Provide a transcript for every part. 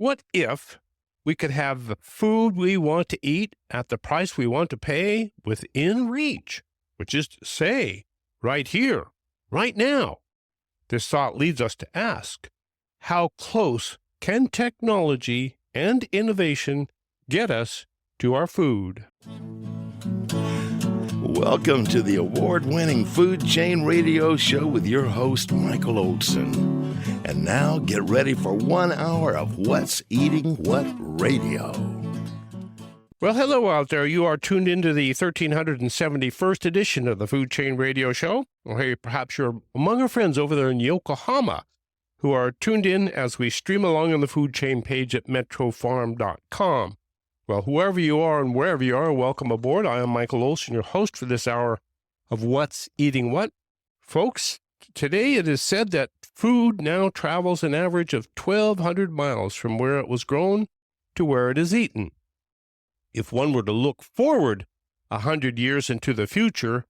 What if we could have the food we want to eat at the price we want to pay within reach, which is to say, right here, right now? This thought leads us to ask, how close can technology and innovation get us to our food? Welcome to the award-winning Food Chain Radio Show with your host, Michael Olson. And now get ready for 1 hour of What's Eating What Radio. Well, hello out there. You are tuned into the 1371st edition of the Food Chain Radio Show. Or hey, perhaps you're among our friends over there in Yokohama who are tuned in as we stream along on the Food Chain page at metrofarm.com. Well, whoever you are and wherever you are, welcome aboard. I am Michael Olson, your host for this hour of What's Eating What. Folks, today it is said that food now travels an average of 1,200 miles from where it was grown to where it is eaten. If one were to look forward 100 years into the future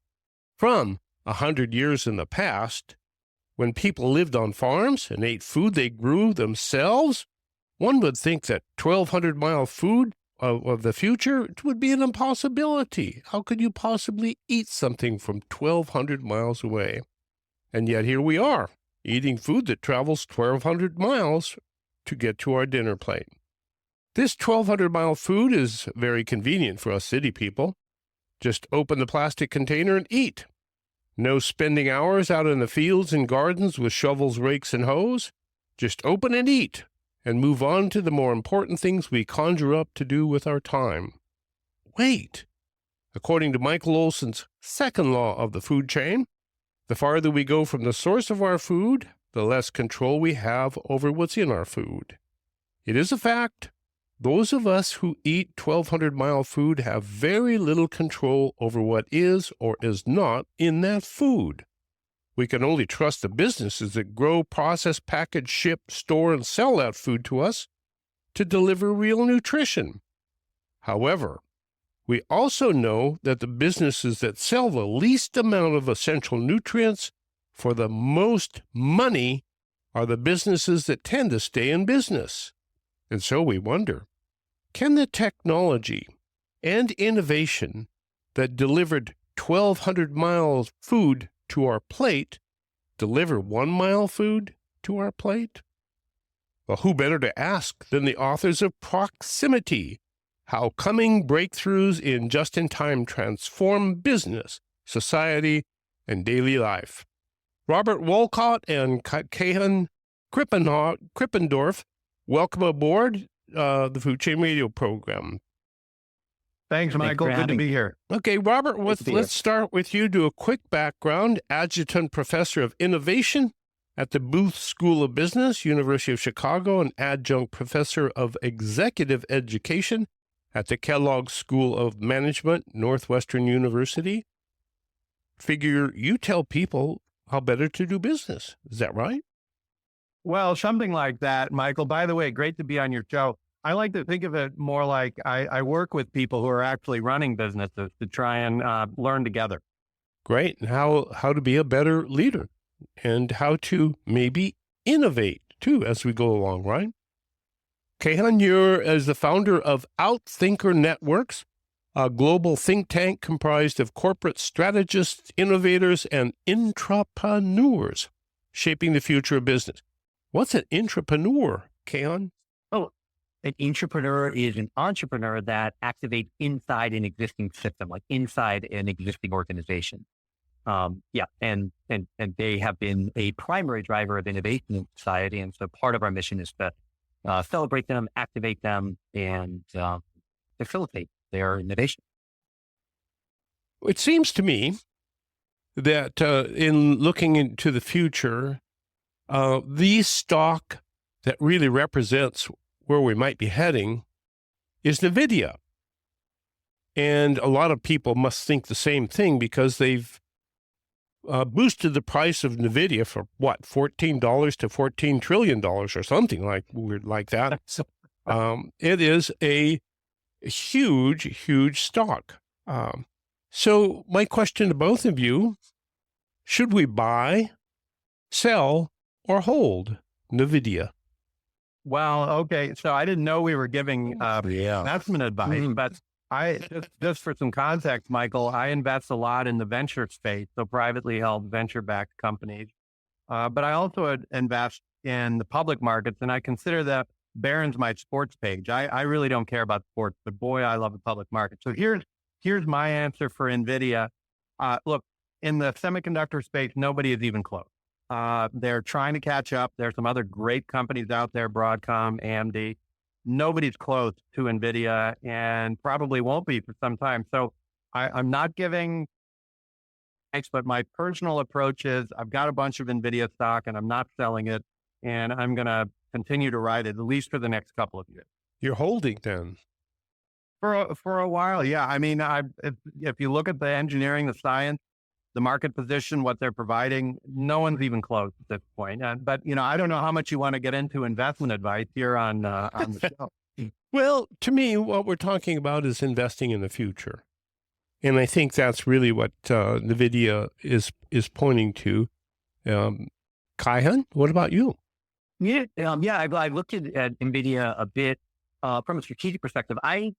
from 100 years in the past, when people lived on farms and ate food they grew themselves, one would think that 1,200-mile food of the future, it would be an impossibility. How could you possibly eat something from 1,200 miles away? And yet here we are, eating food that travels 1,200 miles to get to our dinner plate. This 1,200-mile food is very convenient for us city people. Just open the plastic container and eat. No spending hours out in the fields and gardens with shovels, rakes, and hoes. Just open and eat, and move on to the more important things we conjure up to do with our time. Wait! According to Michael Olson's second law of the food chain, the farther we go from the source of our food, the less control we have over what's in our food. It is a fact. Those of us who eat 1,200-mile food have very little control over what is or is not in that food. We can only trust the businesses that grow, process, package, ship, store, and sell that food to us to deliver real nutrition. However, we also know that the businesses that sell the least amount of essential nutrients for the most money are the businesses that tend to stay in business. And so we wonder, can the technology and innovation that delivered 1,200 miles food to our plate deliver 1 mile food to our plate? Well, who better to ask than the authors of Proximity, How Coming Breakthroughs in Just-in-Time Transform Business, Society, and Daily Life. Robert Wolcott and Kaihan Krippendorff, welcome aboard the Food Chain Radio program. Thanks, Michael. Good to be here. Okay, Robert, let's start with you. Do a quick background. Adjunct Professor of Innovation at the Booth School of Business, University of Chicago, and Adjunct Professor of Executive Education at the Kellogg School of Management, Northwestern University. Figure you tell people how better to do business. Is that right? Well, something like that, Michael. By the way, great to be on your show. I like to think of it more like I work with people who are actually running businesses to try and learn together. Great. And how to be a better leader and how to maybe innovate too as we go along, right? Kaihan, you're as the founder of Outthinker Networks, a global think tank comprised of corporate strategists, innovators, and intrapreneurs shaping the future of business. What's an intrapreneur, Kaihan? Oh, an intrapreneur is an entrepreneur that activates inside an existing system, like inside an existing organization. And they have been a primary driver of innovation in society. And so part of our mission is to celebrate them, activate them, and facilitate their innovation. It seems to me that in looking into the future, the stock that really represents where we might be heading is NVIDIA. And a lot of people must think the same thing because they've boosted the price of NVIDIA for what, $14 to $14 trillion or something like that. It is a huge stock. So my question to both of you, should we buy, sell, or hold NVIDIA? Well, okay. So I didn't know we were giving investment advice, but I just for some context, Michael, I invest a lot in the venture space, so privately held venture-backed companies. But I also invest in the public markets, and I consider that Barron's my sports page. I really don't care about sports, but boy, I love the public market. So here's my answer for NVIDIA. Look, in the semiconductor space, nobody is even close. They're trying to catch up. There's some other great companies out there, Broadcom, AMD. Nobody's close to NVIDIA and probably won't be for some time. So I'm not giving thanks, but my personal approach is I've got a bunch of NVIDIA stock and I'm not selling it. And I'm going to continue to ride it at least for the next couple of years. You're holding then. For a while, yeah. I mean, if you look at the engineering, the science, the market position, what they're providing, no one's even close at this point. But I don't know how much you want to get into investment advice here on the show. Well, to me, what we're talking about is investing in the future, and I think that's really what NVIDIA is pointing to. Kaihan, what about you? Yeah, I looked at NVIDIA a bit from a strategic perspective. I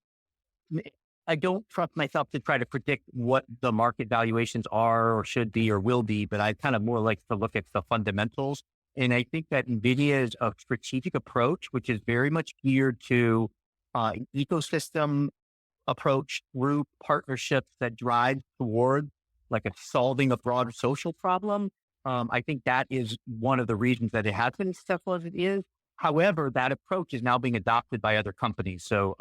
don't trust myself to try to predict what the market valuations are or should be or will be, but I kind of more like to look at the fundamentals. And I think that NVIDIA's a strategic approach, which is very much geared to an ecosystem approach through partnerships that drive toward like solving a broader social problem. I think that is one of the reasons that it has been as successful as it is. However, that approach is now being adopted by other companies. So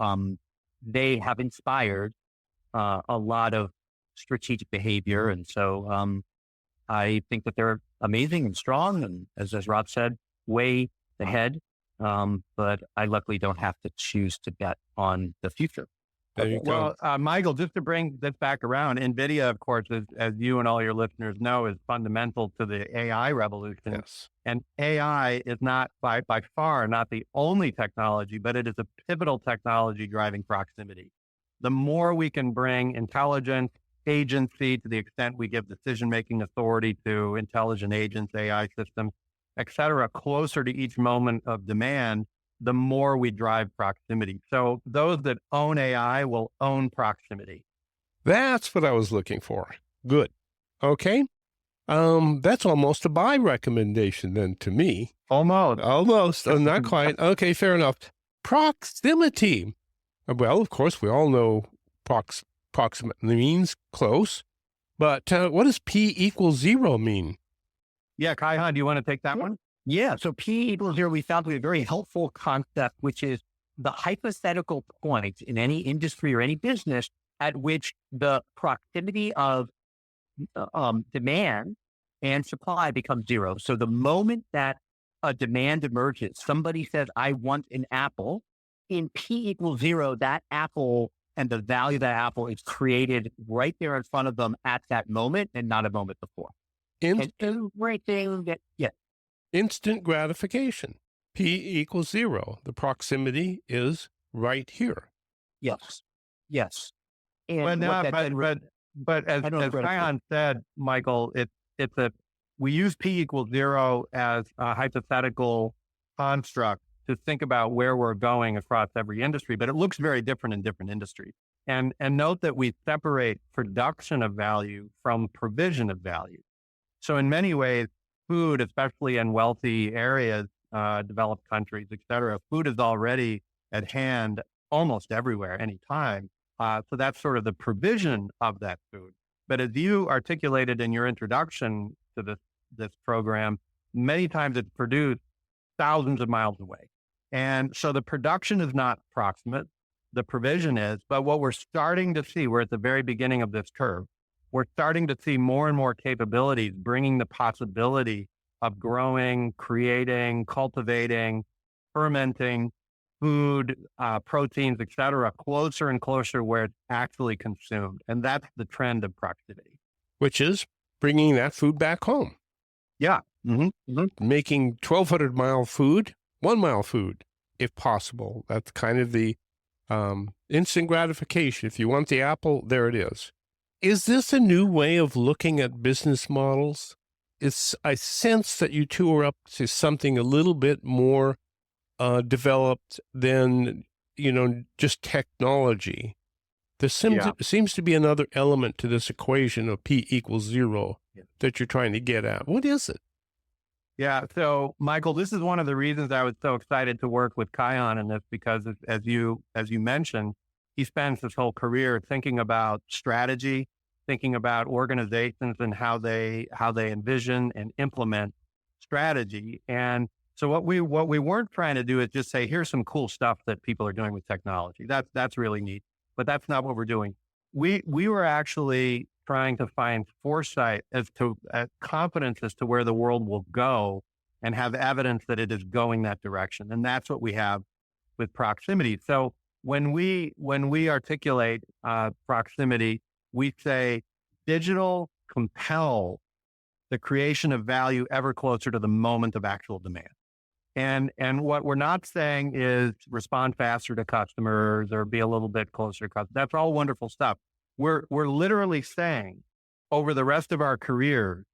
they have inspired a lot of strategic behavior. And so I think that they're amazing and strong. And as Rob said, way ahead. But I luckily don't have to choose to bet on the future. There you go. Well, Michael, just to bring this back around, NVIDIA, of course, as you and all your listeners know, is fundamental to the AI revolution. Yes. And AI is not by far not the only technology, but it is a pivotal technology driving proximity. The more we can bring intelligence, agency, to the extent we give decision-making authority to intelligent agents, AI systems, et cetera, closer to each moment of demand, the more we drive proximity. So those that own AI will own proximity. That's what I was looking for. Good. Okay. That's almost a buy recommendation then to me. Almost. Not quite. Okay, fair enough. Proximity. Well, of course, we all know proximate means close, but what does P equals 0 mean? Yeah, Kaihan, do you want to take that one? Yeah. So P equals 0, we found to be a very helpful concept, which is the hypothetical point in any industry or any business at which the proximity of demand and supply becomes 0. So the moment that a demand emerges, somebody says, I want an apple, in P equals 0, that apple and the value of that apple is created right there in front of them at that moment and not a moment before. And everything that, yeah. Instant gratification. P equals 0. The proximity is right here. Yes. And but as Kaihan said, Michael, we use P equals 0 as a hypothetical construct to think about where we're going across every industry, but it looks very different in different industries. And note that we separate production of value from provision of value. So in many ways, food, especially in wealthy areas, developed countries, et cetera, food is already at hand almost everywhere, anytime. So that's sort of the provision of that food. But as you articulated in your introduction to this program, many times it's produced thousands of miles away. And so the production is not proximate, the provision is, but what we're starting to see, we're at the very beginning of this curve, we're starting to see more and more capabilities bringing the possibility of growing, creating, cultivating, fermenting food, proteins, et cetera, closer and closer where it's actually consumed. And that's the trend of proximity. Which is bringing that food back home. Yeah. Making 1,200-mile food, 1-mile food, if possible. That's kind of the instant gratification. If you want the apple, there it is. Is this a new way of looking at business models? I sense that you two are up to something a little bit more developed than, just technology. There seems to be another element to this equation of P equals 0 that you're trying to get at. What is it? Yeah. So, Michael, this is one of the reasons I was so excited to work with Kaihan in this, because as you mentioned, he spends his whole career thinking about strategy, thinking about organizations and how they envision and implement strategy. And so what we weren't trying to do is just say, here's some cool stuff that people are doing with technology. That's really neat, but that's not what we're doing. We were actually trying to find foresight as to confidence as to where the world will go, and have evidence that it is going that direction. And that's what we have with proximity. So when we articulate proximity, we say digital compel the creation of value ever closer to the moment of actual demand. And what we're not saying is respond faster to customers or be a little bit closer to customers. That's all wonderful stuff. We're literally saying over the rest of our career,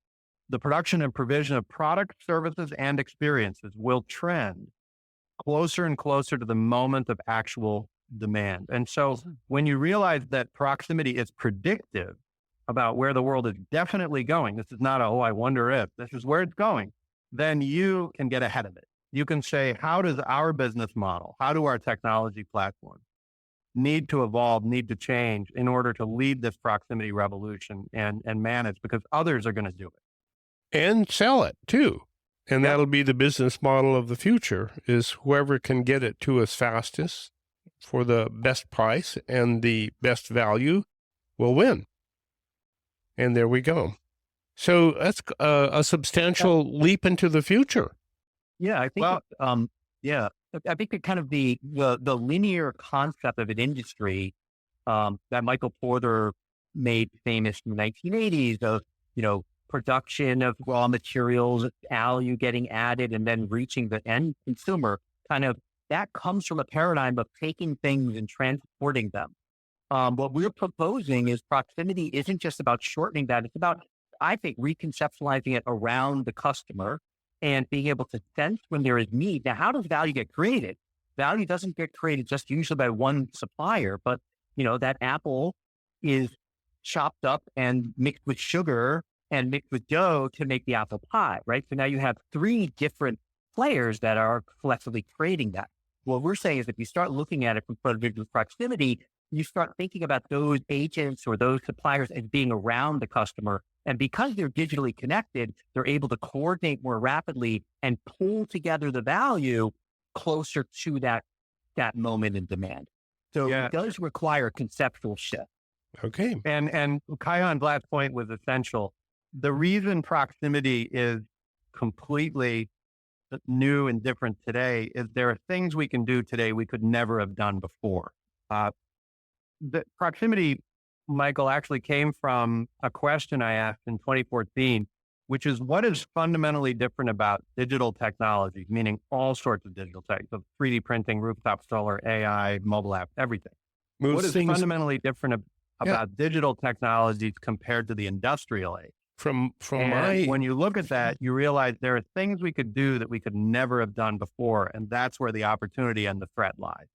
the production and provision of products, services, and experiences will trend closer and closer to the moment of actual demand. And so when you realize that proximity is predictive about where the world is definitely going, this is not I wonder if, this is where it's going, then you can get ahead of it. You can say, how does our business model, how do our technology platforms need to evolve, need to change in order to lead this proximity revolution and manage, because others are going to do it. And sell it too. And that'll be the business model of the future, is whoever can get it to us fastest for the best price and the best value will win. And there we go. So that's a substantial leap into the future. Yeah, I think, I think it kind of the linear concept of an industry that Michael Porter made famous in the 1980s of, production of raw materials, value getting added, and then reaching the end consumer, that comes from a paradigm of taking things and transporting them. What we're proposing is proximity isn't just about shortening that. It's about, I think, reconceptualizing it around the customer and being able to sense when there is need. Now, how does value get created? Value doesn't get created just usually by one supplier, but, that apple is chopped up and mixed with sugar and mixed with dough to make the apple pie, right? So now you have 3 different players that are collectively creating that. What we're saying is if you start looking at it from proximity, you start thinking about those agents or those suppliers as being around the customer. And because they're digitally connected, they're able to coordinate more rapidly and pull together the value closer to that moment in demand. So it does require a conceptual shift. Okay. And Kaihan's last point was essential. The reason proximity is completely new and different today is there are things we can do today we could never have done before. The proximity, Michael, actually came from a question I asked in 2014, which is what is fundamentally different about digital technology, meaning all sorts of digital tech, so 3D printing, rooftop solar, AI, mobile apps, everything. What is fundamentally different about digital technologies compared to the industrial age? When you look at that, you realize there are things we could do that we could never have done before. And that's where the opportunity and the threat lies.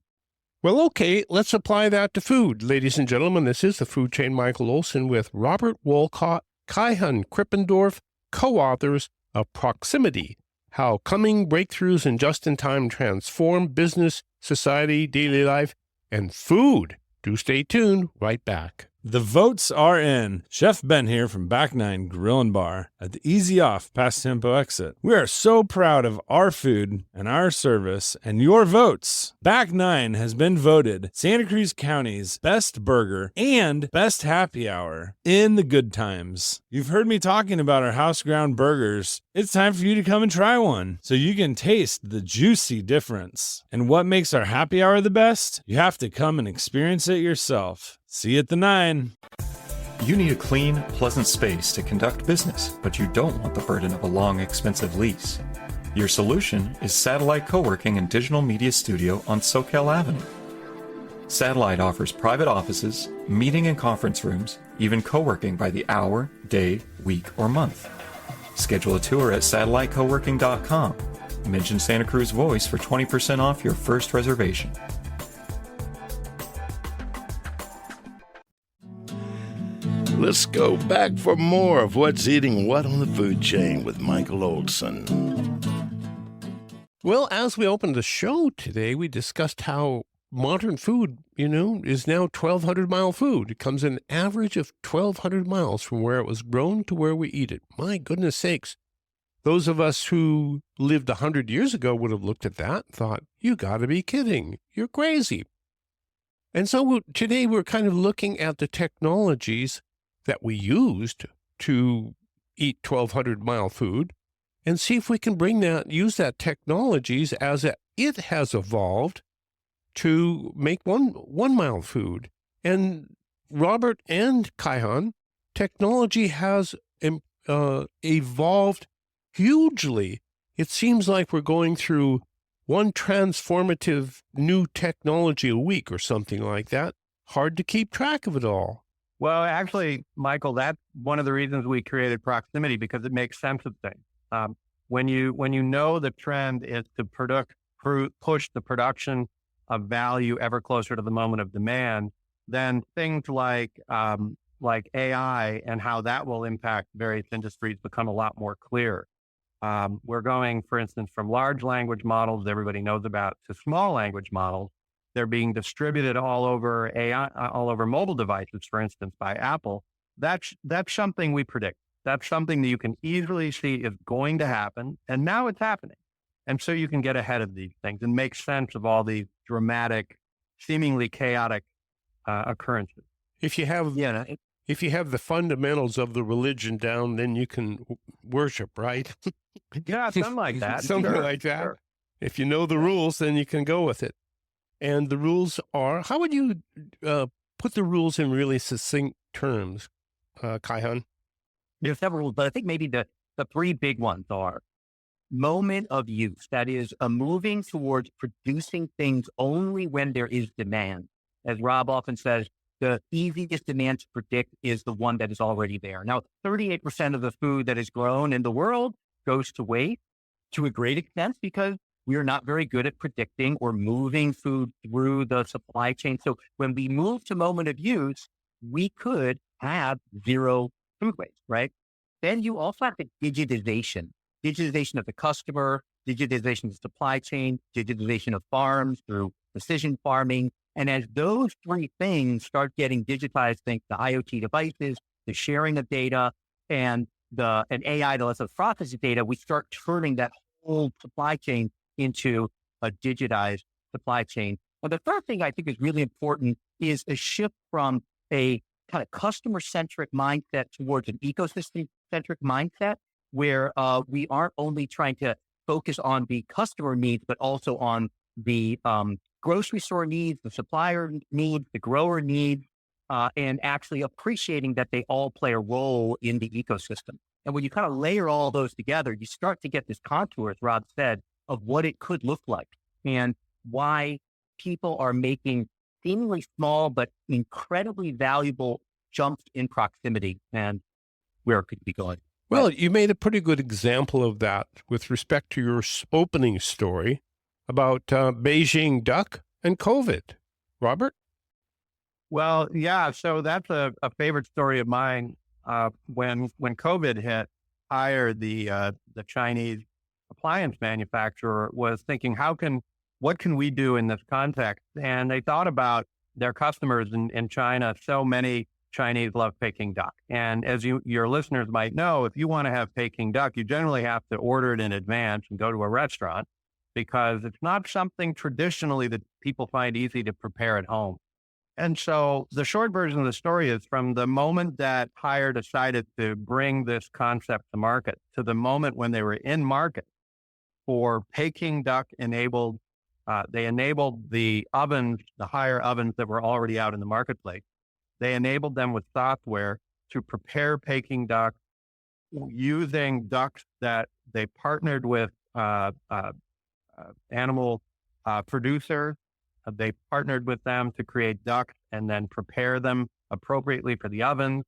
Well, okay, let's apply that to food. Ladies and gentlemen, this is the Food Chain Michael Olson with Robert Wolcott, Kaihan Krippendorff, co-authors of Proximity, How Coming Breakthroughs in Just-in-Time Transform Business, Society, Daily Life, and Food. Do stay tuned. Right back. The votes are in. Chef Ben here from Back 9 Grill and Bar at the Easy Off Past Tempo exit. We are so proud of our food and our service and your votes. Back 9 has been voted Santa Cruz County's best burger and best happy hour in the good times. You've heard me talking about our house ground burgers. It's time for you to come and try one so you can taste the juicy difference. And what makes our happy hour the best? You have to come and experience it yourself. See you at the 9. You need a clean, pleasant space to conduct business, but you don't want the burden of a long, expensive lease. Your solution is Satellite Co-working and Digital Media Studio on Soquel Avenue. Satellite offers private offices, meeting and conference rooms, even co-working by the hour, day, week, or month. Schedule a tour at satellitecoworking.com. Mention Santa Cruz Voice for 20% off your first reservation. Let's go back for more of What's Eating What on the Food Chain with Michael Olson. Well, as we opened the show today, we discussed how modern food, is now 1,200-mile food. It comes in an average of 1,200 miles from where it was grown to where we eat it. My goodness sakes. Those of us who lived 100 years ago would have looked at that and thought, you got to be kidding. You're crazy. And so today we're kind of looking at the technologies that we used to eat 1,200-mile food and see if we can use that technologies as it has evolved to make one-mile food. And Robert and Kaihan, technology has evolved hugely. It seems like we're going through one transformative new technology a week or something like that. Hard to keep track of it all. Well, actually, Michael, that's one of the reasons we created proximity, because it makes sense of things. When you know the trend is to push the production of value ever closer to the moment of demand, then things like AI and how that will impact various industries become a lot more clear. We're going, for instance, from large language models everybody knows about to small language models. They're being distributed all over AI, all over mobile devices, for instance, by Apple. That's something we predict. That's something that you can easily see is going to happen, and now it's happening. And so you can get ahead of these things and make sense of all these dramatic, seemingly chaotic occurrences. If you have the fundamentals of the religion down, then you can worship, right? Yeah, something like that. Something like that. Sure. If you know the rules, then you can go with it. And the rules are, how would you put the rules in really succinct terms, Kaihan? There's several rules, but I think maybe the three big ones are moment of use. That is moving towards producing things only when there is demand. As Rob often says, the easiest demand to predict is the one that is already there. Now, 38% of the food that is grown in the world goes to waste to a great extent because we are not very good at predicting or moving food through the supply chain. So when we move to moment of use, we could have zero food waste, right? Then you also have the digitization of the customer, digitization of the supply chain, digitization of farms through precision farming. And as those three things start getting digitized, think the IoT devices, the sharing of data, and an AI that lets us process the data, we start turning that whole supply chain into a digitized supply chain. And the third thing I think is really important is a shift from a kind of customer-centric mindset towards an ecosystem-centric mindset, where we aren't only trying to focus on the customer needs, but also on the grocery store needs, the supplier needs, the grower needs, and actually appreciating that they all play a role in the ecosystem. And when you kind of layer all those together, you start to get this contour, as Rob said, of what it could look like and why people are making seemingly small but incredibly valuable jumps in proximity and where it could be going. Well, you made a pretty good example of that with respect to your opening story about Beijing duck and COVID. Robert? Well, yeah, so that's a favorite story of mine. When COVID hit, the Chinese appliance manufacturer was thinking, what can we do in this context? And they thought about their customers in China. So many Chinese love Peking duck. And as your listeners might know, if you want to have Peking duck, you generally have to order it in advance and go to a restaurant because it's not something traditionally that people find easy to prepare at home. And so the short version of the story is from the moment that Haier decided to bring this concept to market to the moment when they were in market for Peking duck enabled, they enabled the ovens, the Haier ovens that were already out in the marketplace. They enabled them with software to prepare Peking duck using ducks that they partnered with animal producers. They partnered with them to create ducks and then prepare them appropriately for the ovens.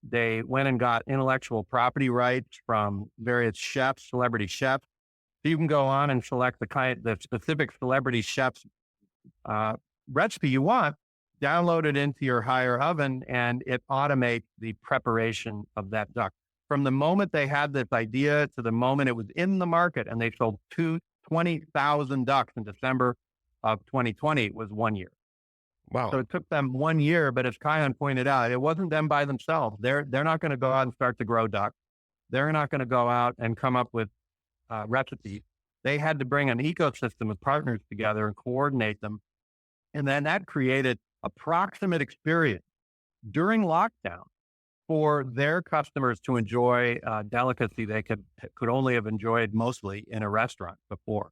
They went and got intellectual property rights from various chefs, celebrity chefs, So you can go on and select the specific celebrity chef's recipe you want, download it into your higher oven, and it automates the preparation of that duck. From the moment they had this idea to the moment it was in the market, and they sold 20,000 ducks in December of 2020, it was 1 year. Wow. So it took them 1 year, but as Kaihan pointed out, it wasn't them by themselves. They're not going to go out and start to grow ducks. They're not going to go out and come up with recipes. They had to bring an ecosystem of partners together and coordinate them. And then that created a proximate experience during lockdown for their customers to enjoy a delicacy they could only have enjoyed mostly in a restaurant before.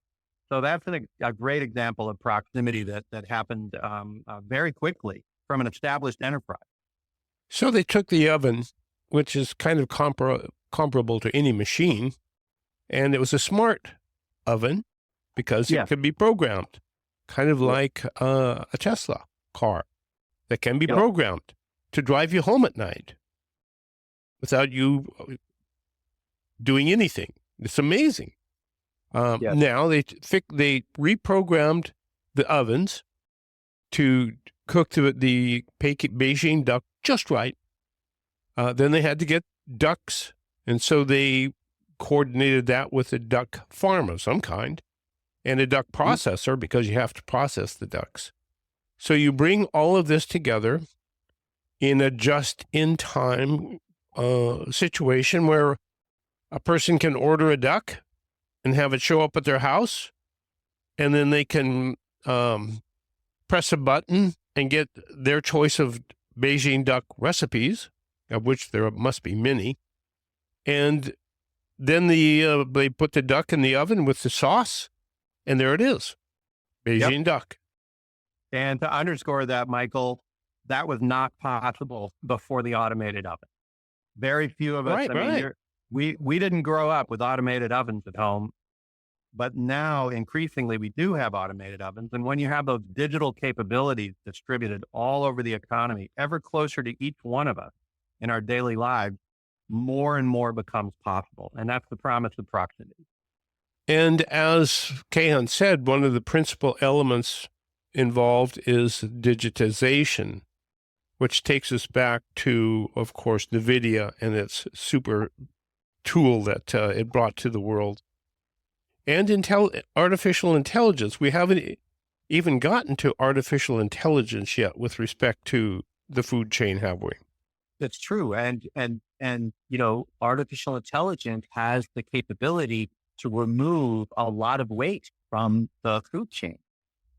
So that's a great example of proximity that happened very quickly from an established enterprise. So they took the oven, which is kind of comparable to any machine, and it was a smart oven because it could be programmed, kind of like a Tesla car that can be programmed to drive you home at night without you doing anything. It's amazing. Now they reprogrammed the ovens to cook the Beijing duck just right. Then they had to get ducks, and so they coordinated that with a duck farm of some kind and a duck processor because you have to process the ducks. So you bring all of this together in a just-in-time situation where a person can order a duck and have it show up at their house, and then they can press a button and get their choice of Beijing duck recipes, of which there must be many. And then they put the duck in the oven with the sauce, and there it is, Beijing duck. And to underscore that, Michael, that was not possible before the automated oven. Very few of us. We didn't grow up with automated ovens at home, but now increasingly we do have automated ovens. And when you have those digital capabilities distributed all over the economy, ever closer to each one of us in our daily lives, more and more becomes possible. And that's the promise of proximity. And as Kaihan said, one of the principal elements involved is digitization, which takes us back to, of course, NVIDIA and its super tool that it brought to the world. And artificial intelligence. We haven't even gotten to artificial intelligence yet with respect to the food chain, have we? That's true. And artificial intelligence has the capability to remove a lot of waste from the food chain.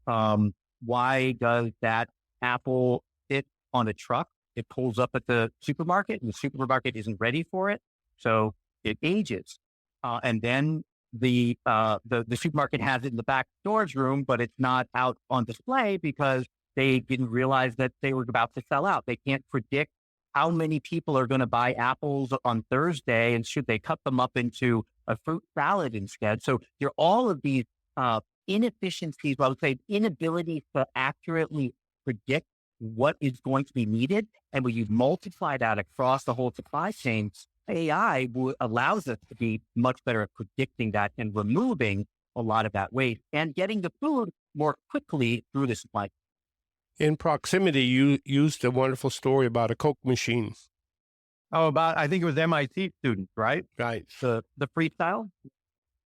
Why does that apple sit on a truck? It pulls up at the supermarket and the supermarket isn't ready for it. So it ages. And then the supermarket has it in the back storage room, but it's not out on display because they didn't realize that they were about to sell out. They can't predict how many people are going to buy apples on Thursday, and should they cut them up into a fruit salad instead? So you're all of these inefficiencies, I would say inability to accurately predict what is going to be needed. And when you multiply that across the whole supply chain, AI allows us to be much better at predicting that and removing a lot of that waste and getting the food more quickly through the supply chain. In proximity, you used a wonderful story about a Coke machine. I think it was MIT students, right? Right. The freestyle?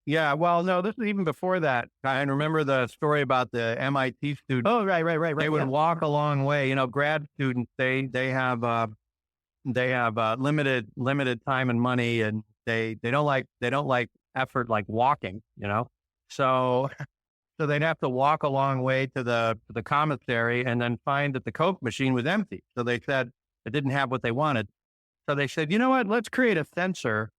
Yeah, well, no, this is even before that. I remember the story about the MIT students. Oh, right. They would walk a long way. Grad students, they have limited time and money, and they don't like effort like walking. So they'd have to walk a long way to the commissary and then find that the Coke machine was empty. So they said it didn't have what they wanted. So they said, you know what? Let's create a sensor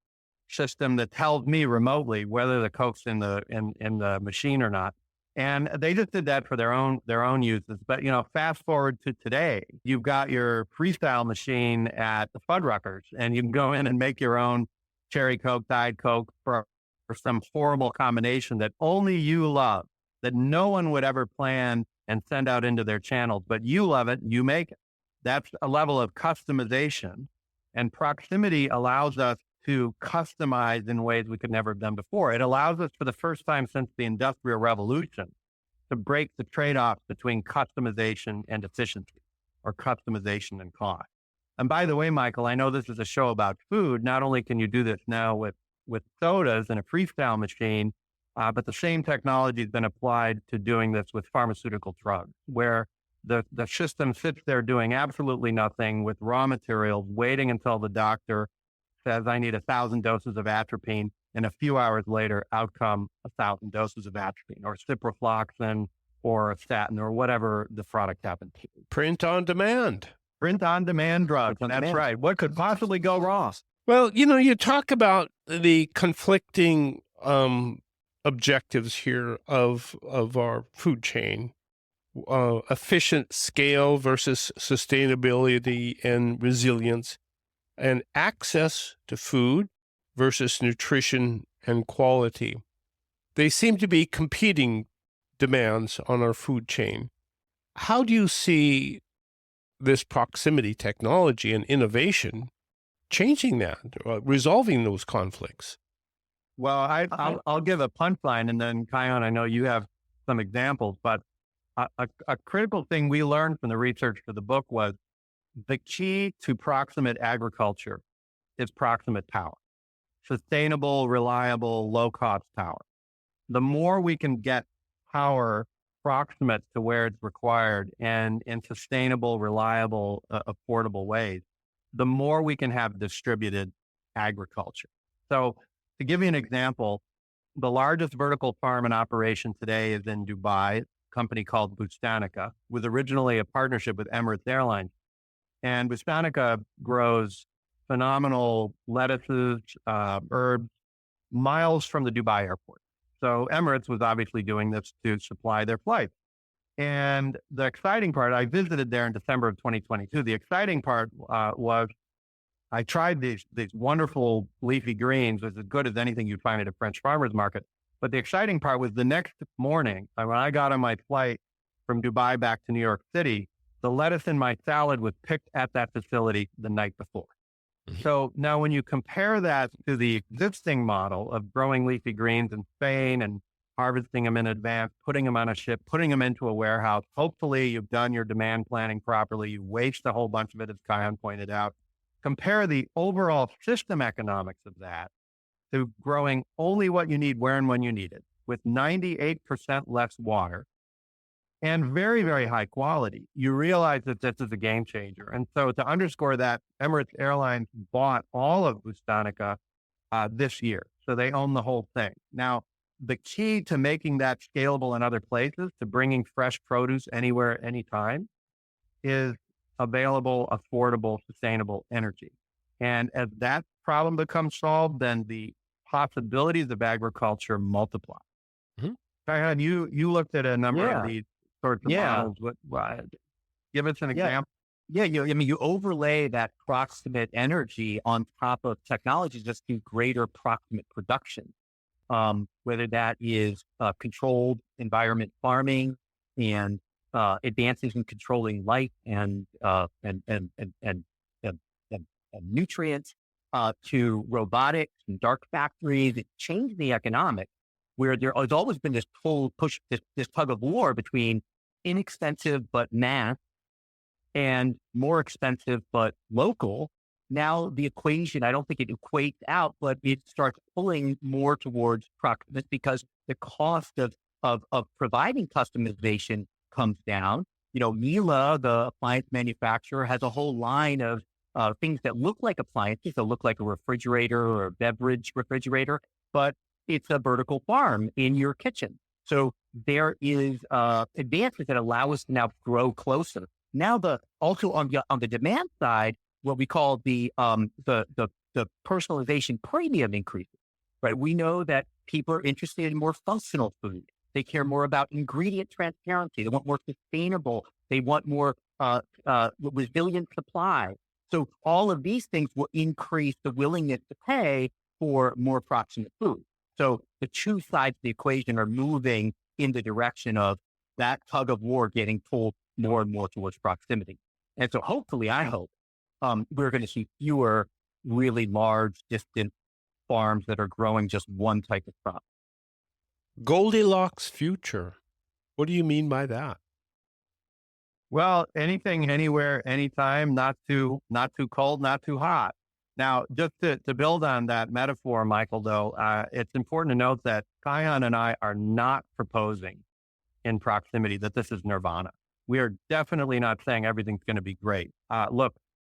system that tells me remotely whether the Coke's in the machine or not. And they just did that for their own uses. But fast forward to today, you've got your freestyle machine at the Fuddruckers, and you can go in and make your own cherry Coke, Diet Coke for some horrible combination that only you love, that no one would ever plan and send out into their channels, but you love it, you make it. That's a level of customization, and proximity allows us to customize in ways we could never have done before. It allows us for the first time since the Industrial Revolution to break the trade-offs between customization and efficiency, or customization and cost. And by the way, Michael, I know this is a show about food. Not only can you do this now with sodas and a freestyle machine, but the same technology has been applied to doing this with pharmaceutical drugs, where the system sits there doing absolutely nothing with raw materials, waiting until the doctor says, I need 1,000 doses of atropine. And a few hours later, out come 1,000 doses of atropine or ciprofloxacin or a statin or whatever the product happens to be. Print on demand. Print on demand drugs. That's right. What could possibly go wrong? Well, you talk about the conflicting objectives here of our food chain, efficient scale versus sustainability and resilience, and access to food versus nutrition and quality. They seem to be competing demands on our food chain. How do you see this proximity technology and innovation changing that, resolving those conflicts? Well, I'll give a punchline, and then Kaihan, I know you have some examples, but a critical thing we learned from the research for the book was the key to proximate agriculture is proximate power, sustainable, reliable, low-cost power. The more we can get power proximate to where it's required and in sustainable, reliable, affordable ways, the more we can have distributed agriculture. So to give you an example, the largest vertical farm in operation today is in Dubai, a company called Bustanica, was originally a partnership with Emirates Airlines. And Bustanica grows phenomenal lettuces, herbs, miles from the Dubai airport. So Emirates was obviously doing this to supply their flights. And the exciting part, I visited there in December of 2022. The exciting part was I tried these wonderful leafy greens, as good as anything you'd find at a French farmer's market. But the exciting part was the next morning, when I got on my flight from Dubai back to New York City, the lettuce in my salad was picked at that facility the night before. Mm-hmm. So now when you compare that to the existing model of growing leafy greens in Spain and harvesting them in advance, putting them on a ship, putting them into a warehouse, hopefully you've done your demand planning properly, you waste a whole bunch of it, as Kaihan pointed out. Compare the overall system economics of that to growing only what you need, where and when you need it, with 98% less water and very, very high quality. You realize that this is a game changer. And so to underscore that, Emirates Airlines bought all of Bustanica this year. So they own the whole thing. Now, the key to making that scalable in other places, to bringing fresh produce anywhere, anytime, is available, affordable, sustainable energy. And as that problem becomes solved, then the possibilities of agriculture multiply. Mm-hmm. Kaihan, you looked at a number of these sorts of models. Give us an example. Yeah, you overlay that proximate energy on top of technology just to greater proximate production, whether that is controlled environment farming and advances in controlling light and nutrients, to robotics and dark factories. It changed the economics, where there has always been this push, this tug of war between inexpensive but mass and more expensive but local. Now the equation, I don't think it equates out, but it starts pulling more towards proximate because the cost of providing customization comes down. Miele, the appliance manufacturer, has a whole line of things that look like appliances, that look like a refrigerator or a beverage refrigerator, but it's a vertical farm in your kitchen. So there is advances that allow us to now grow closer. Now, also on the demand side, what we call the personalization premium increases. Right? We know that people are interested in more functional food. They care more about ingredient transparency. They want more sustainable. They want more resilient supply. So all of these things will increase the willingness to pay for more proximate food. So the two sides of the equation are moving in the direction of that tug of war getting pulled more and more towards proximity. And so hopefully, I hope, we're going to see fewer really large, distant farms that are growing just one type of crop. Goldilocks future. What do you mean by that? Well, anything, anywhere, anytime, not too cold, not too hot. Now, just to build on that metaphor, Michael, though, it's important to note that Kaihan and I are not proposing in proximity that this is nirvana. We are definitely not saying everything's going to be great. Look,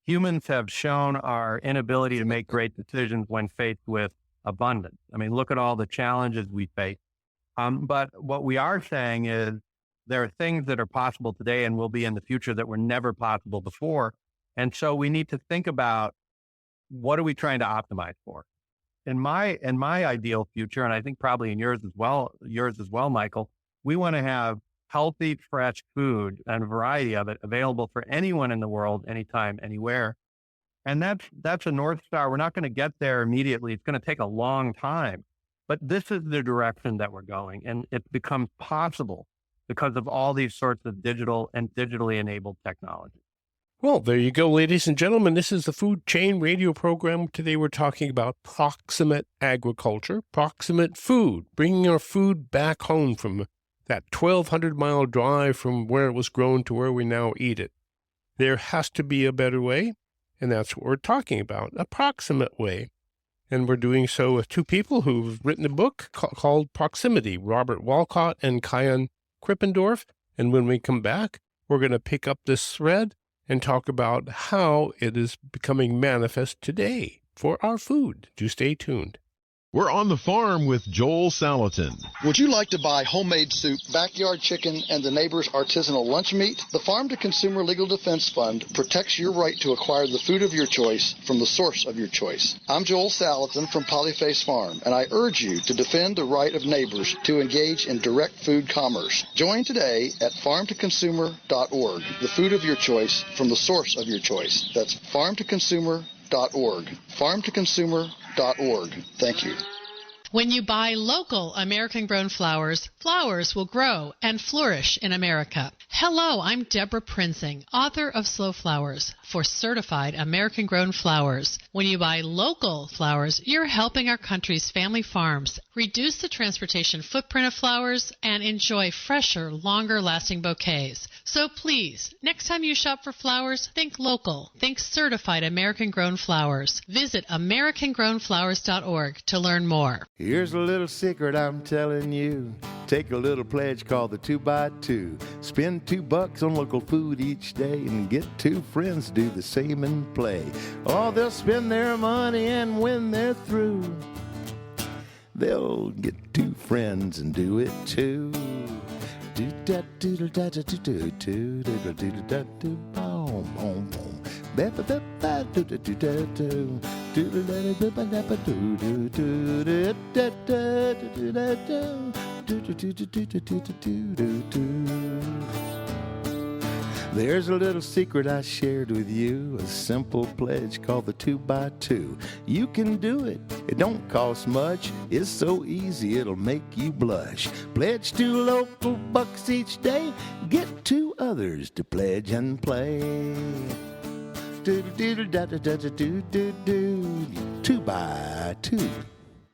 humans have shown our inability to make great decisions when faced with abundance. I mean, look at all the challenges we face. But what we are saying is there are things that are possible today and will be in the future that were never possible before. And so we need to think about, what are we trying to optimize for? In my ideal future, and I think probably in yours as well, Michael, we want to have healthy, fresh food and a variety of it available for anyone in the world, anytime, anywhere. And that's a North Star. We're not going to get there immediately. It's going to take a long time, but this is the direction that we're going. And it becomes possible because of all these sorts of digital and digitally enabled technology. Well, there you go, ladies and gentlemen. This is the Food Chain Radio program. Today we're talking about proximate agriculture, proximate food, bringing our food back home from that 1,200-mile drive from where it was grown to where we now eat it. There has to be a better way, and that's what we're talking about, a proximate way. And we're doing so with two people who've written a book called Proximity, Robert Wolcott and Kaihan Krippendorff. And when we come back, we're going to pick up this thread and talk about how it is becoming manifest today for our food. Do stay tuned. We're on the farm with Joel Salatin. Would you like to buy homemade soup, backyard chicken, and the neighbor's artisanal lunch meat? The Farm to Consumer Legal Defense Fund protects your right to acquire the food of your choice from the source of your choice. I'm Joel Salatin from Polyface Farm, and I urge you to defend the right of neighbors to engage in direct food commerce. Join today at farmtoconsumer.org, the food of your choice from the source of your choice. That's farmtoconsumer.org. farmtoconsumer.org. Thank you. When you buy local American-grown flowers, flowers will grow and flourish in America. Hello, I'm Deborah Prinzing, author of Slow Flowers for certified American-grown flowers. When you buy local flowers, you're helping our country's family farms reduce the transportation footprint of flowers and enjoy fresher, longer-lasting bouquets. So please, next time you shop for flowers, think local. Think certified American-grown flowers. Visit AmericanGrownFlowers.org to learn more. Here's a little secret I'm telling you. Take a little pledge called the 2x2. Spend $2 on local food each day and get two friends to do the same and play. Oh, they'll spend their money, and when they're through, they'll get two friends and do it too. There's a little secret I shared with you, a simple pledge called the 2x2. You can do it. It don't cost much. It's so easy it'll make you blush. Pledge 2 local bucks each day. Get 2 others to pledge and play. 2x2.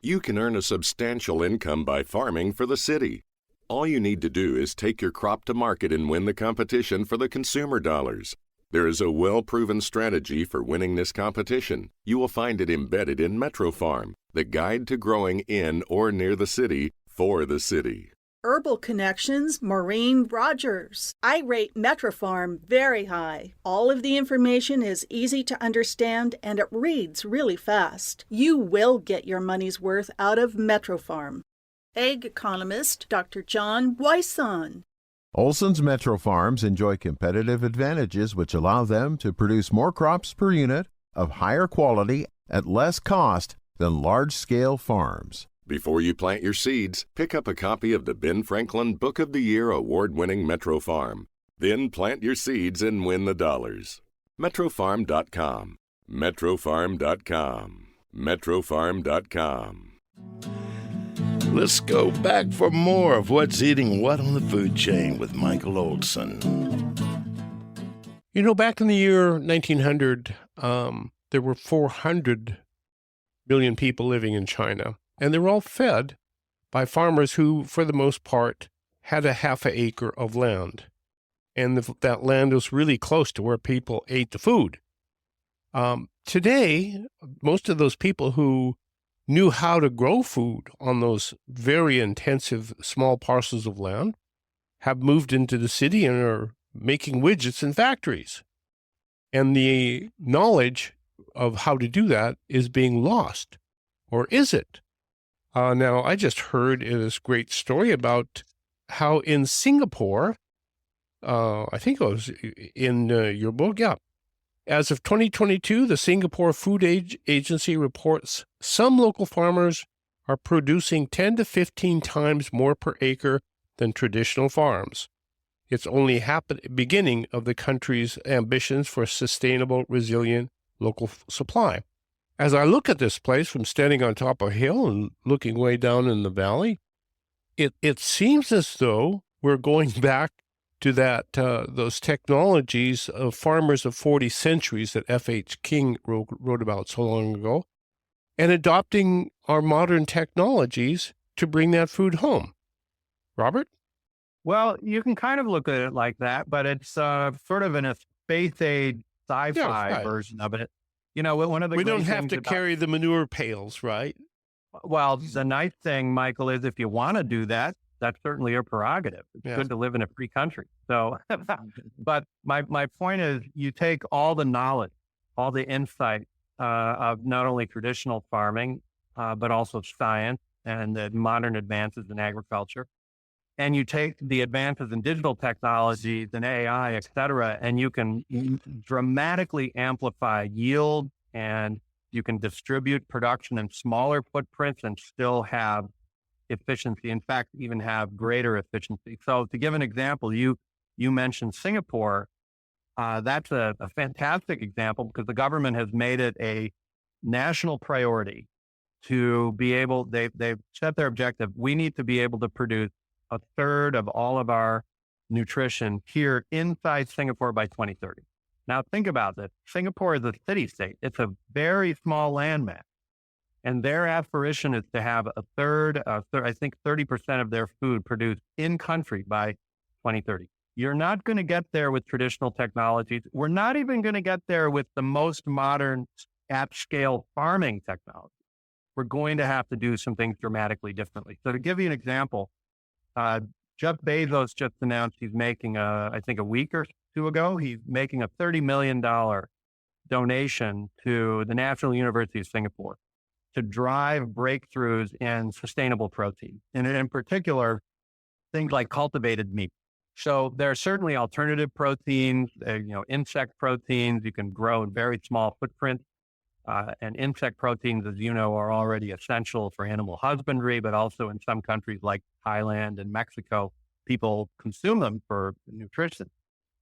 You can earn a substantial income by farming for the city. All you need to do is take your crop to market and win the competition for the consumer dollars. There is a well-proven strategy for winning this competition. You will find it embedded in Metro Farm, the guide to growing in or near the city for the city. Herbal Connections, Maureen Rogers. I rate Metro Farm very high. All of the information is easy to understand and it reads really fast. You will get your money's worth out of Metro Farm. Egg economist Dr. John Wyson. Olson's Metro Farms enjoy competitive advantages which allow them to produce more crops per unit of higher quality at less cost than large-scale farms. Before you plant your seeds, pick up a copy of the Ben Franklin Book of the Year award-winning Metro Farm. Then plant your seeds and win the dollars. MetroFarm.com. MetroFarm.com. MetroFarm.com. Let's go back for more of What's Eating What on the Food Chain with Michael Olson. You know, back in the year 1900, there were 400 billion people living in China. And they're all fed by farmers who, for the most part, had a half an acre of land. And that land was really close to where people ate the food. Today, most of those people who knew how to grow food on those very intensive small parcels of land have moved into the city and are making widgets in factories. And the knowledge of how to do that is being lost. Or is it? Now, I just heard this great story about how in Singapore, I think it was in your book, yeah. As of 2022, the Singapore Food Agency reports some local farmers are producing 10 to 15 times more per acre than traditional farms. It's only beginning of the country's ambitions for sustainable, resilient local supply. As I look at this place from standing on top of a hill and looking way down in the valley, it seems as though we're going back to those technologies of farmers of 40 centuries that F.H. King wrote about so long ago, and adopting our modern technologies to bring that food home. Robert? Well, you can kind of look at it like that, but it's sort of in a space-age sci-fi version of it. You know, one of the we don't have to carry the manure pails, right? Well, the nice thing, Michael, is if you want to do that, that's certainly your prerogative. It's good to live in a free country. So, but my point is, you take all the knowledge, all the insight of not only traditional farming, but also science and the modern advances in agriculture, and you take the advances in digital technologies and AI, et cetera, and you can dramatically amplify yield, and you can distribute production in smaller footprints and still have efficiency. In fact, even have greater efficiency. So to give an example, you mentioned Singapore. That's a fantastic example because the government has made it a national priority to be able, they've set their objective. We need to be able to produce a third of all of our nutrition here inside Singapore by 2030. Now think about this. Singapore is a city-state. It's a very small landmass. And their aspiration is to have a third, I think 30% of their food produced in country by 2030. You're not going to get there with traditional technologies. We're not even going to get there with the most modern at-scale farming technology. We're going to have to do some things dramatically differently. So to give you an example, Jeff Bezos just announced he's making, I think a week or two ago, he's making a $30 million donation to the National University of Singapore to drive breakthroughs in sustainable protein, and in particular, things like cultivated meat. So there are certainly alternative proteins, insect proteins you can grow in very small footprints. And insect proteins, as you know, are already essential for animal husbandry, but also in some countries like Thailand and Mexico, people consume them for nutrition.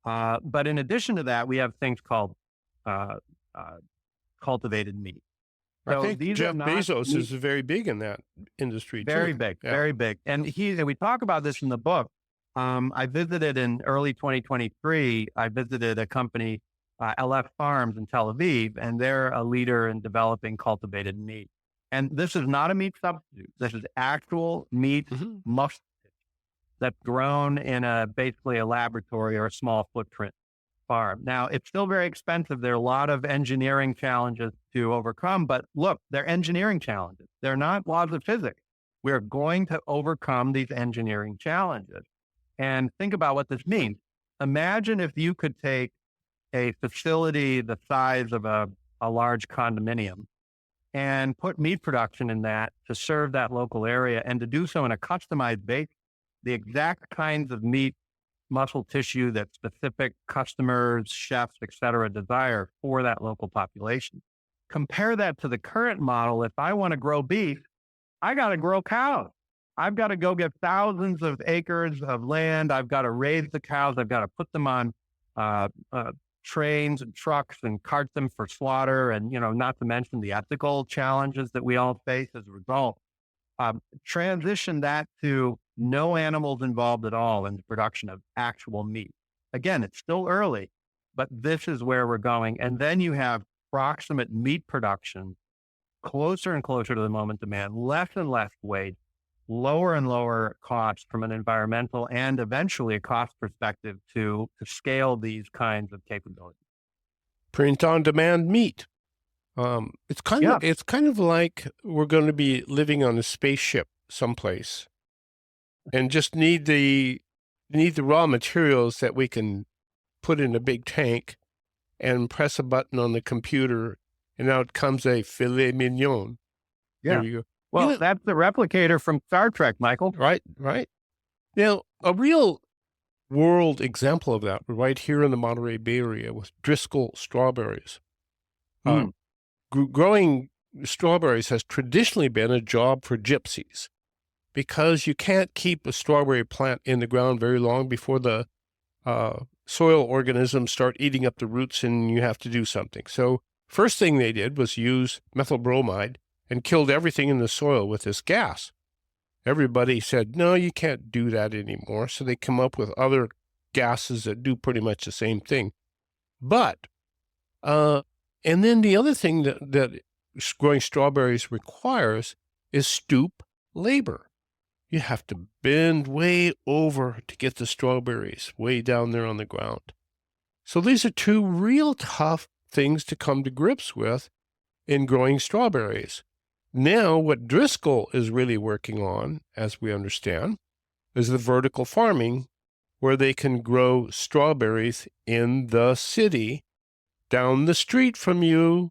But in addition to that, we have things called cultivated meat. So I think Jeff Bezos is very big in that industry, very too. Very big. And we talk about this in the book. I visited in early 2023, I visited a company, LF Farms in Tel Aviv, and they're a leader in developing cultivated meat. And this is not a meat substitute. This is actual meat muscle that's grown in basically a laboratory or a small footprint farm. Now, it's still very expensive. There are a lot of engineering challenges to overcome, but look, they're engineering challenges. They're not laws of physics. We're going to overcome these engineering challenges. And think about what this means. Imagine if you could take a facility the size of a large condominium and put meat production in that to serve that local area, and to do so in a customized basis, the exact kinds of meat, muscle tissue that specific customers, chefs, et cetera, desire for that local population. Compare that to the current model. If I want to grow beef, I got to grow cows. I've got to go get thousands of acres of land. I've got to raise the cows. I've got to put them on trains and trucks and cart them for slaughter. And, not to mention the ethical challenges that we all face as a result. Transition that to no animals involved at all in the production of actual meat. Again, it's still early, but this is where we're going. And then you have proximate meat production closer and closer to the moment demand, less and less weight, lower and lower costs from an environmental and eventually a cost perspective to scale these kinds of capabilities. Print on demand meat. It's kind of like we're going to be living on a spaceship someplace and just need the raw materials that we can put in a big tank and press a button on the computer, and out comes a filet mignon. Yeah. There you go. Well, that's the replicator from Star Trek, Michael. Right. Now, a real world example of that right here in the Monterey Bay Area with Driscoll strawberries. Growing strawberries has traditionally been a job for gypsies because you can't keep a strawberry plant in the ground very long before the soil organisms start eating up the roots and you have to do something. So first thing they did was use methyl bromide and killed everything in the soil with this gas. Everybody said, no, you can't do that anymore. So they come up with other gases that do pretty much the same thing. But, and then the other thing that growing strawberries requires is stoop labor. You have to bend way over to get the strawberries way down there on the ground. So these are two real tough things to come to grips with in growing strawberries. Now, what Driscoll is really working on, as we understand, is the vertical farming, where they can grow strawberries in the city down the street from you,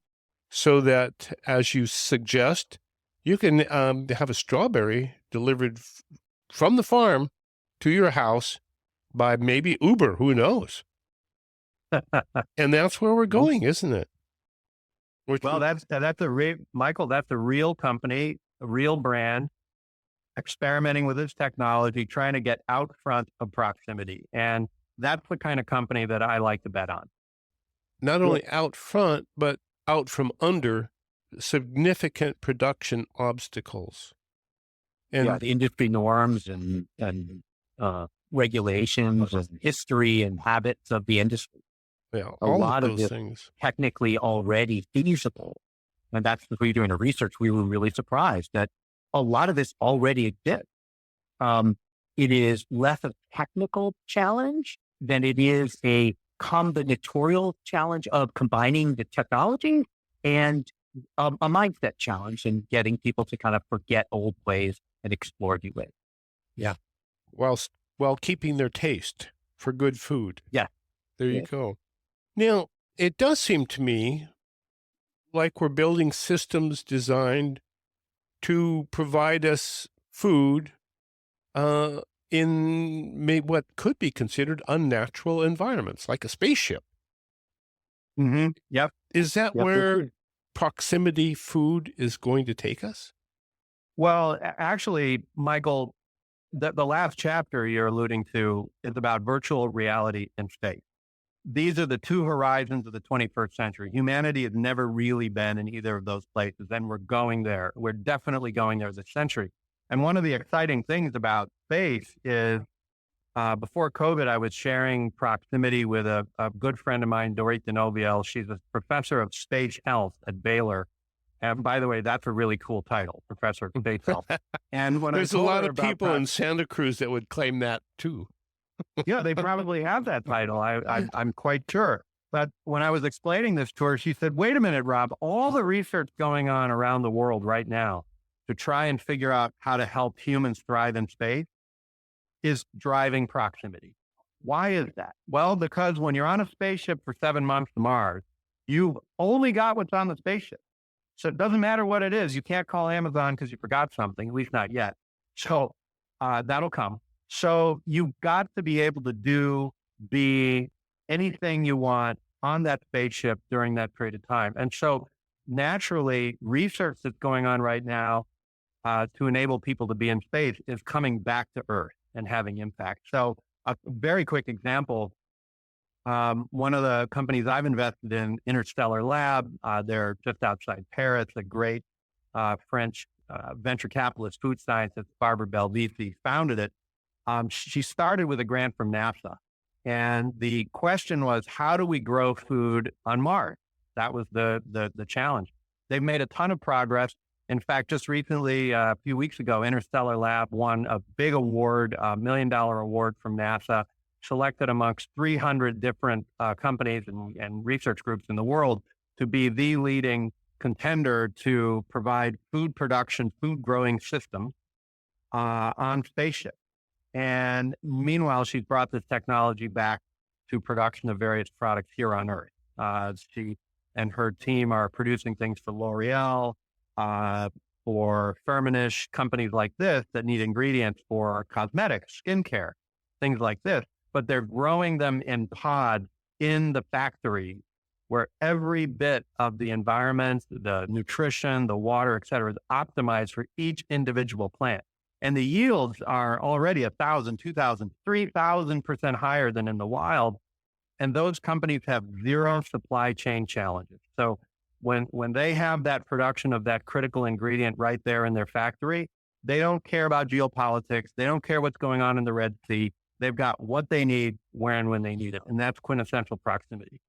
so that, as you suggest, you can have a strawberry delivered from the farm to your house by maybe Uber, who knows? And that's where we're going, isn't it? Well, that's Michael, that's a real company, a real brand, experimenting with its technology, trying to get out front of proximity. And that's the kind of company that I like to bet on. Not only out front, but out from under significant production obstacles. And the industry norms and regulations and history and habits of the industry. Yeah, a lot of those things technically already feasible. And that's when we were doing the research, we were really surprised that a lot of this already exists. It is less a technical challenge than it is a combinatorial challenge of combining the technology and a mindset challenge and getting people to kind of forget old ways and explore new ways. Yeah. While keeping their taste for good food. Yeah. There you go. Now, it does seem to me like we're building systems designed to provide us food in what could be considered unnatural environments, like a spaceship. Mm-hmm. Yep. Is that where proximity food is going to take us? Well, actually, Michael, the last chapter you're alluding to is about virtual reality and space. These are the two horizons of the 21st century. Humanity has never really been in either of those places, and we're going there. We're definitely going there this century. And one of the exciting things about space is before COVID, I was sharing proximity with a good friend of mine, Dorit Denoviel. She's a professor of space health at Baylor. And by the way, that's a really cool title, professor of space health. And when there's a lot of people in Santa Cruz that would claim that too. Yeah, they probably have that title. I'm quite sure. But when I was explaining this to her, she said, wait a minute, Rob, all the research going on around the world right now to try and figure out how to help humans thrive in space is driving proximity. Why is that? Well, because when you're on a spaceship for 7 months to Mars, you've only got what's on the spaceship. So it doesn't matter what it is. You can't call Amazon because you forgot something, at least not yet. So that'll come. So you've got to be able to be anything you want on that spaceship during that period of time. And so naturally, research that's going on right now to enable people to be in space is coming back to Earth and having impact. So a very quick example, one of the companies I've invested in, Interstellar Lab, they're just outside Paris, a great French venture capitalist, food scientist, Barbara Belvisi, founded it. She started with a grant from NASA. And the question was, how do we grow food on Mars? That was the challenge. they've made a ton of progress. In fact, just recently, a few weeks ago, Interstellar Lab won a big award, $1 million award from NASA, selected amongst 300 different companies and research groups in the world to be the leading contender to provide food production, food growing systems on spaceships. And meanwhile, she's brought this technology back to production of various products here on Earth. She and her team are producing things for L'Oreal, for Firmenich, companies like this that need ingredients for cosmetics, skincare, things like this. But they're growing them in pods in the factory where every bit of the environment, the nutrition, the water, et cetera, is optimized for each individual plant. And the yields are already 1,000, 2,000, 3,000% higher than in the wild. And those companies have zero supply chain challenges. So when they have that production of that critical ingredient right there in their factory, they don't care about geopolitics. They don't care what's going on in the Red Sea. They've got what they need, where and when they need it. And that's quintessential proximity.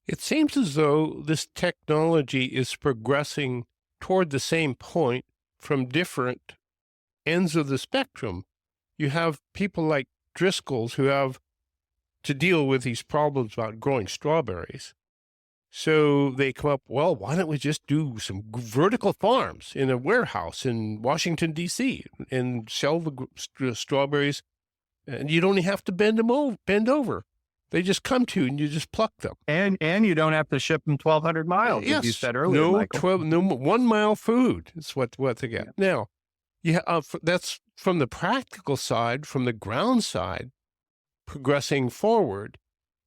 It seems as though this technology is progressing toward the same point from different ends of the spectrum. You have people like Driscoll's who have to deal with these problems about growing strawberries. So they come up, well, why don't we just do some vertical farms in a warehouse in Washington, D.C. and sell the strawberries, and you don't even have to bend over. They just come to you and you just pluck them. And you don't have to ship them 1,200 miles, yes. as you said earlier, Michael. No 1 mile food is what they get. Yeah. Now, that's from the practical side, from the ground side, progressing forward.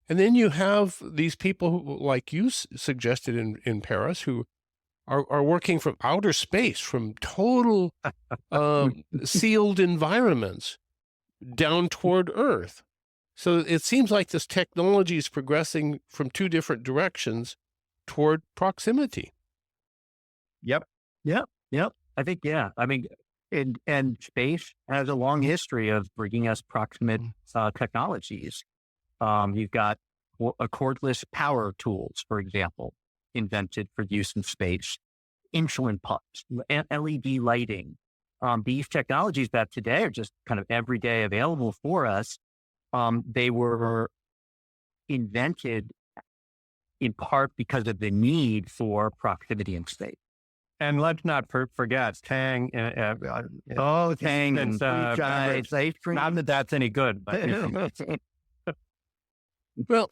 And then you have these people who, like you suggested in Paris, who are working from outer space, from total sealed environments down toward Earth. So it seems like this technology is progressing from two different directions toward proximity. Yep. I think, yeah. I mean, and space has a long history of bringing us proximate technologies. You've got cordless power tools, for example, invented for use in space, insulin pumps, LED lighting. These technologies that today are just kind of everyday available for us, they were invented in part because of the need for proximity in space. And let's not forget Tang. Tang and ice cream. Not that that's any good, but well,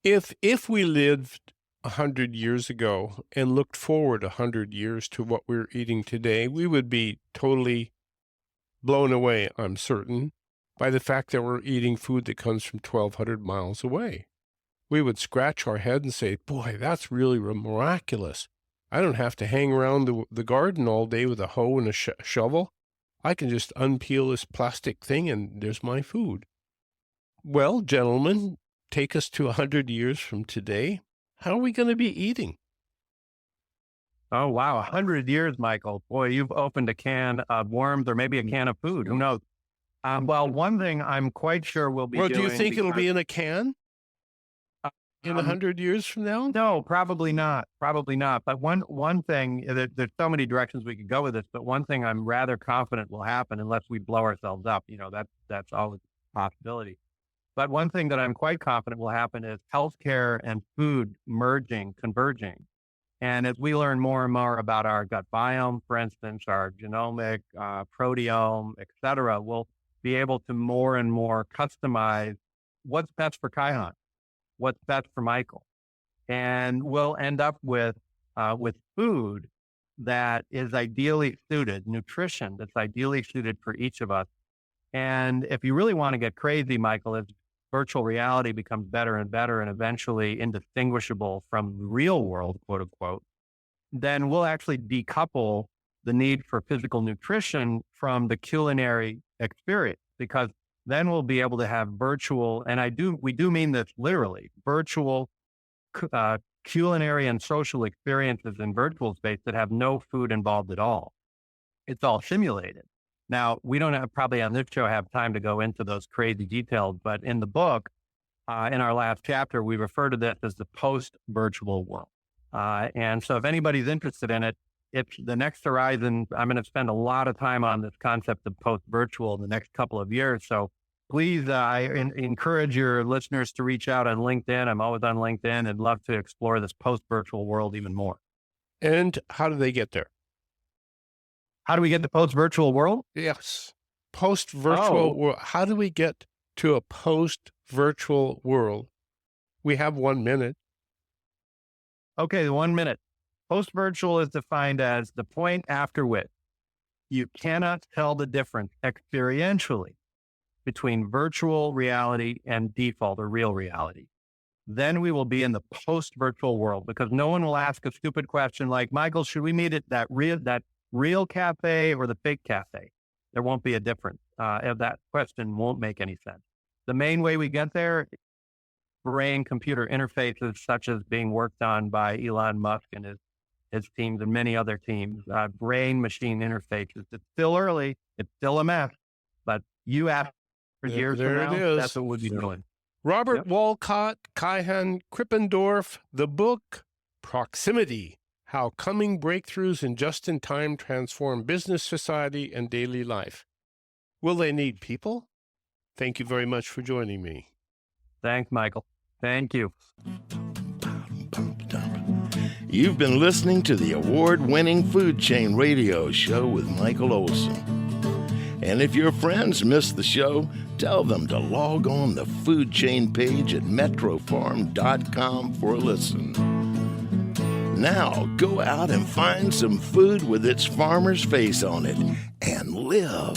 if we lived 100 years ago and looked forward 100 years to what we're eating today, we would be totally blown away, I'm certain, by the fact that we're eating food that comes from 1,200 miles away. We would scratch our head and say, boy, that's really miraculous. I don't have to hang around the garden all day with a hoe and a shovel. I can just unpeel this plastic thing and there's my food. Well, gentlemen, take us to 100 years from today. How are we going to be eating? Oh, wow. 100 years, Michael. Boy, you've opened a can of worms or maybe a can of food. Who knows? Well, one thing I'm quite sure we'll be doing. Do you think it'll be in a can in 100 years from now? No, probably not. Probably not. But one thing, there's so many directions we could go with this, but one thing I'm rather confident will happen unless we blow ourselves up. That's always a possibility. But one thing that I'm quite confident will happen is healthcare and food converging. And as we learn more and more about our gut biome, for instance, our genomic, proteome, et cetera, we'll be able to more and more customize what's best for Kaihan, what's best for Michael. And we'll end up with food that is ideally suited, nutrition that's ideally suited for each of us. And if you really want to get crazy, Michael, as virtual reality becomes better and better and eventually indistinguishable from the real world, quote unquote, then we'll actually decouple the need for physical nutrition from the culinary experience, because then we'll be able to have virtual, and we do mean this literally, virtual culinary and social experiences in virtual space that have no food involved at all. It's all simulated. Now, we don't probably on this show have time to go into those crazy details, but in the book, in our last chapter, we refer to this as the post-virtual world. And so if anybody's interested in it, it's the next horizon. I'm going to spend a lot of time on this concept of post-virtual in the next couple of years. So please, I encourage your listeners to reach out on LinkedIn. I'm always on LinkedIn and love to explore this post-virtual world even more. And how do they get there? How do we get the post-virtual world? Yes. Post-virtual world. How do we get to a post-virtual world? We have 1 minute. Okay, 1 minute. Post-virtual is defined as the point after which you cannot tell the difference experientially between virtual reality and default or real reality. Then we will be in the post-virtual world, because no one will ask a stupid question like, Michael, should we meet at that real cafe or the fake cafe? There won't be a difference. If that question won't make any sense. The main way we get there, brain-computer interfaces such as being worked on by Elon Musk and his teams and many other teams, brain-machine interfaces. It's still early. It's still a mess. But you ask for years from now, that's what we'll be doing. Robert Wolcott, Kaihan, Krippendorff, the book, Proximity, How Coming Breakthroughs in Just-in-Time Transform Business, Society, and Daily Life. Will they need people? Thank you very much for joining me. Thanks, Michael. Thank you. You've been listening to the award-winning Food Chain Radio Show with Michael Olson. And if your friends missed the show, tell them to log on the Food Chain page at metrofarm.com for a listen. Now, go out and find some food with its farmer's face on it and live.